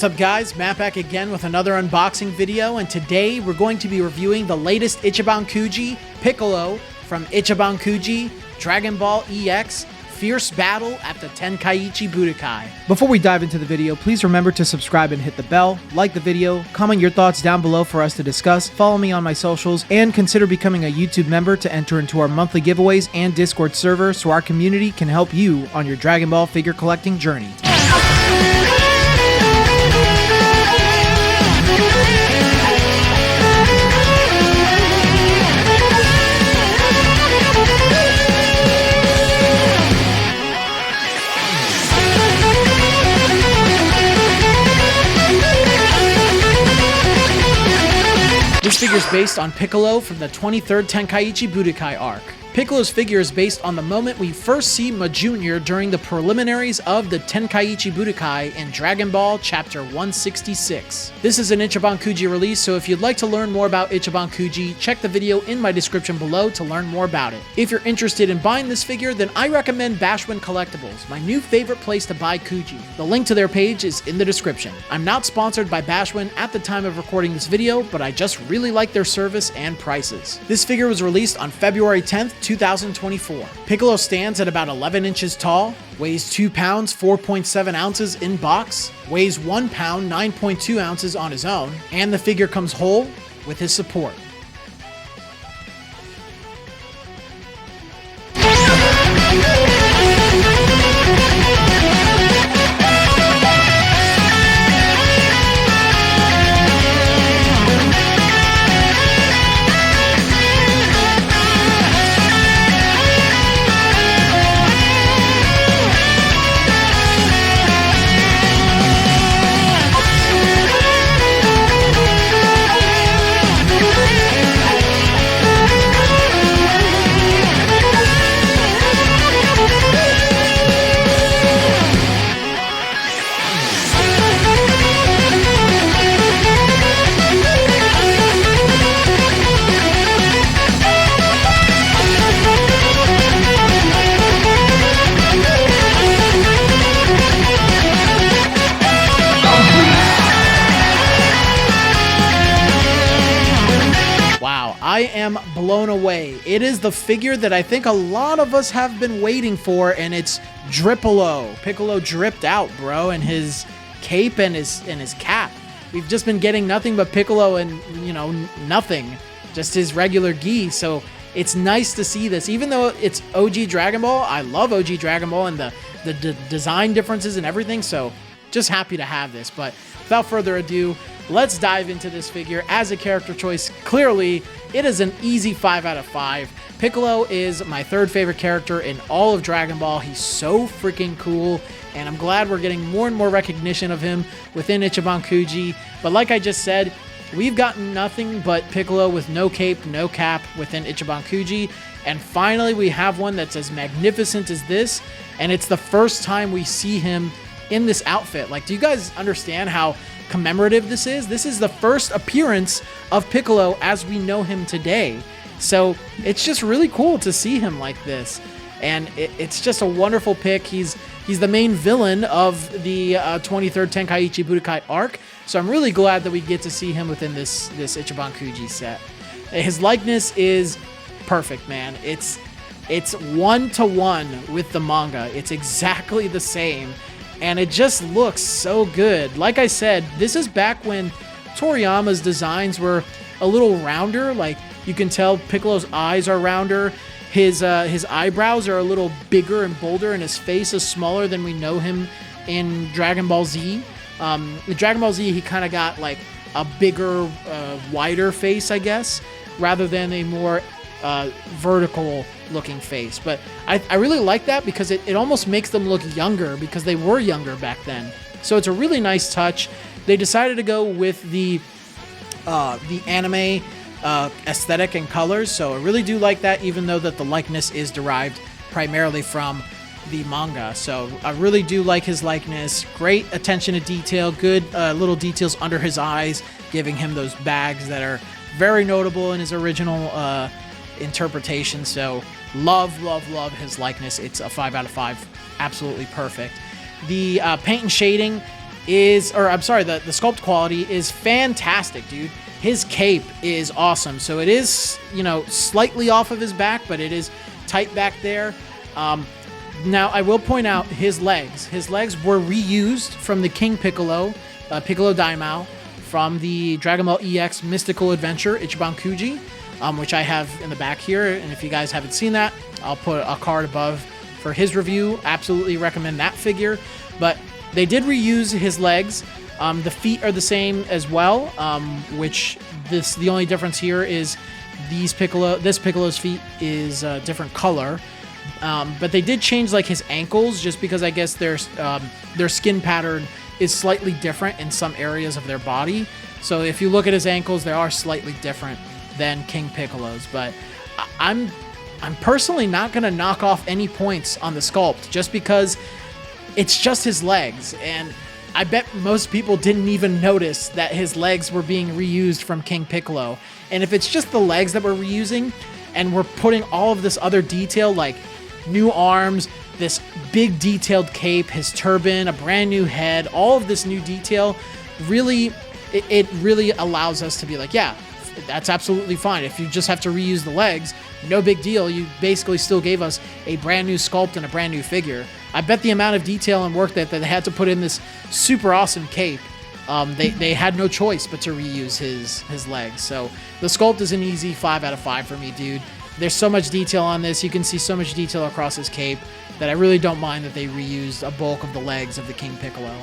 up guys, Matt back again with another unboxing video, and today we're going to be reviewing the latest Ichiban Kuji, Piccolo, from Ichiban Kuji, Dragon Ball EX, Fierce Battle at the Tenkaichi Budokai. Before we dive into the video, please remember to subscribe and hit the bell, like the video, comment your thoughts down below for us to discuss, follow me on my socials, and consider becoming a YouTube member to enter into our monthly giveaways and Discord server so our community can help you on your Dragon Ball figure collecting journey. This figure is based on Piccolo from the 23rd Tenkaichi Budokai arc. Piccolo's figure is based on the moment we first see Ma Jr. during the preliminaries of the Tenkaichi Budokai in Dragon Ball Chapter 166. This is an Ichiban Kuji release, so if you'd like to learn more about Ichiban Kuji, check the video in my description below to learn more about it. If you're interested in buying this figure, then I recommend BashWin Collectibles, my new favorite place to buy Kuji. The link to their page is in the description. I'm not sponsored by BashWin at the time of recording this video, but I just really like their service and prices. This figure was released on February 10th, 2024. Piccolo stands at about 11 inches tall, weighs 2 pounds 4.7 ounces in box, weighs 1 pound 9.2 ounces on his own, and the figure comes whole with his support. I am blown away. It is the figure that I think a lot of us have been waiting for, and it's Drippolo. Piccolo dripped out, bro, and his cape and his cap. We've just been getting nothing but Piccolo and, you know, nothing. Just his regular gi. So it's nice to see this. Even though it's OG Dragon Ball, I love OG Dragon Ball and the design differences and everything. So just happy to have this. But without further ado, let's dive into this figure. As a character choice, clearly, it is an easy 5 out of 5. Piccolo is my third favorite character in all of Dragon Ball. He's so freaking cool, and I'm glad we're getting more and more recognition of him within Ichiban Kuji. But like I just said, we've gotten nothing but Piccolo with no cape, no cap within Ichiban Kuji. And finally, we have one that's as magnificent as this, and it's the first time we see him in this outfit. Like, do you guys understand how commemorative this is? This is the first appearance of Piccolo as we know him today. So it's just really cool to see him like this. And it's just a wonderful pick. He's the main villain of the 23rd Tenkaichi Budokai arc. So I'm really glad that we get to see him within this Ichiban Kuji set. His likeness is perfect, man. It's 1-to-1 with the manga. It's exactly the same. And it just looks so good. Like I said, this is back when Toriyama's designs were a little rounder. Like, you can tell Piccolo's eyes are rounder. His eyebrows are a little bigger and bolder, and his face is smaller than we know him in Dragon Ball Z. In Dragon Ball Z, he kind of got like a bigger, wider face, I guess, rather than a more vertical looking face. But I really like that because it almost makes them look younger, because they were younger back then. So it's a really nice touch. They decided to go with the anime aesthetic and colors, so I really do like that, even though that the likeness is derived primarily from the manga. So I really do like his likeness. Great attention to detail, good little details under his eyes, giving him those bags that are very notable in his original interpretation. So love his likeness. It's a 5 out of 5. Absolutely perfect. The paint and shading is, or I'm sorry, the sculpt quality is fantastic, dude. His cape is awesome. So it is, you know, slightly off of his back, but it is tight back there. Now, I will point out his legs. His legs were reused from the King Piccolo, Piccolo Daimao, from the Dragon Ball EX Mystical Adventure Ichiban Kuji, which I have in the back here. And if you guys haven't seen that, I'll put a card above for his review. Absolutely recommend that figure. But they did reuse his legs. The feet are the same as well, which the only difference here is this Piccolo's feet is a different color. But they did change like his ankles, just because I guess their skin pattern is slightly different in some areas of their body. So if you look at his ankles, they are slightly different than King Piccolo's. But I'm personally not going to knock off any points on the sculpt, just because it's just his legs. And I bet most people didn't even notice that his legs were being reused from King Piccolo. And if it's just the legs that we're reusing, and we're putting all of this other detail, like new arms, this big detailed cape, his turban, a brand new head, all of this new detail, really, it really allows us to be like, yeah, that's absolutely fine. If you just have to reuse the legs, no big deal. You basically still gave us a brand new sculpt and a brand new figure. I bet the amount of detail and work that they had to put in this super awesome cape, they had no choice but to reuse his legs. So the sculpt is an easy 5 out of 5 for me, dude. There's so much detail on this. You can see so much detail across his cape that I really don't mind that they reused a bulk of the legs of the King Piccolo.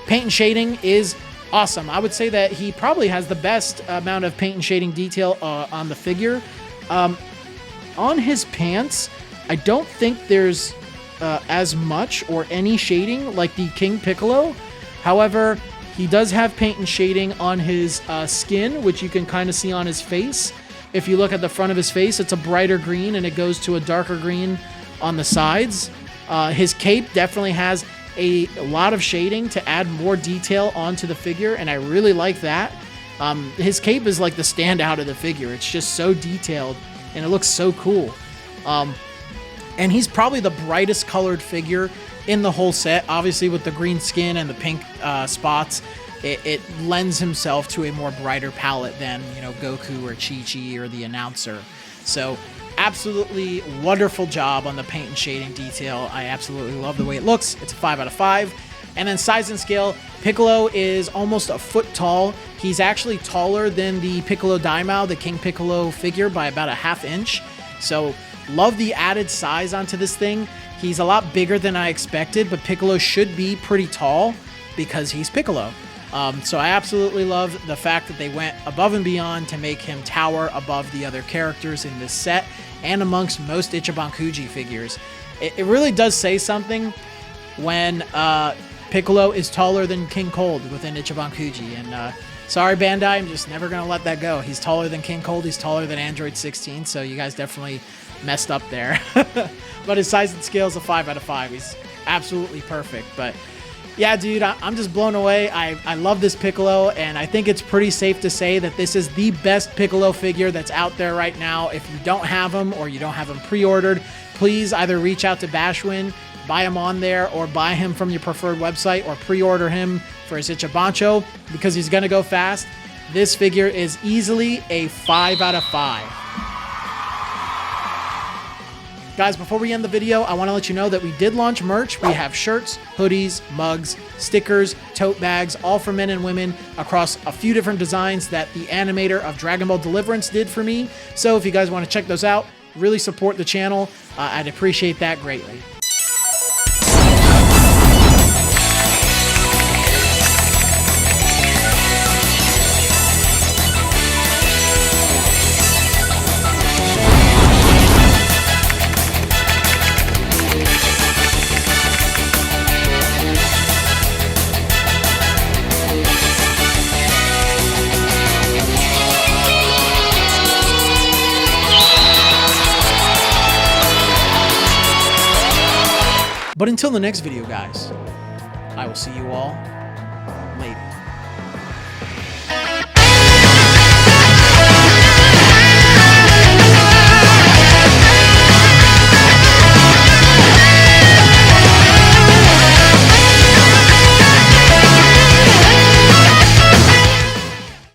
Paint and shading is awesome. I would say that he probably has the best amount of paint and shading detail on the figure. On his pants, I don't think there's as much or any shading like the King Piccolo. However, he does have paint and shading on his skin, which you can kind of see on his face. If you look at the front of his face, it's a brighter green and it goes to a darker green on the sides. His cape definitely has a lot of shading to add more detail onto the figure, and I really like that. His cape is like the standout of the figure. It's just so detailed and it looks so cool. And he's probably the brightest colored figure in the whole set. Obviously, with the green skin and the pink spots, it lends himself to a more brighter palette than, you know, Goku or Chi-Chi or the announcer. So absolutely wonderful job on the paint and shading detail. I absolutely love the way it looks. It's a 5 out of 5. And then size and scale, Piccolo is almost a foot tall. He's actually taller than the Piccolo Daimao, the King Piccolo figure, by about a ½ inch. So love the added size onto this thing. He's a lot bigger than I expected, but Piccolo should be pretty tall because he's Piccolo. So I absolutely love the fact that they went above and beyond to make him tower above the other characters in this set and amongst most Ichiban Kuji figures. It really does say something when Piccolo is taller than King Cold within Ichiban Kuji. And sorry, Bandai, I'm just never going to let that go. He's taller than King Cold. He's taller than Android 16. So you guys definitely messed up there. But his size and scale is a 5 out of 5. He's absolutely perfect. But yeah, dude, I'm just blown away. I love this Piccolo, and I think it's pretty safe to say that this is the best Piccolo figure that's out there right now. If you don't have him or you don't have him pre-ordered, please either reach out to BashWin, buy him on there, or buy him from your preferred website, or pre-order him for his Ichibancho, because he's going to go fast. This figure is easily a 5 out of 5. Guys, before we end the video, I want to let you know that we did launch merch. We have shirts, hoodies, mugs, stickers, tote bags, all for men and women across a few different designs that the animator of Dragon Ball Deliverance did for me. So if you guys want to check those out, really support the channel, I'd appreciate that greatly. But until the next video, guys, I will see you all later.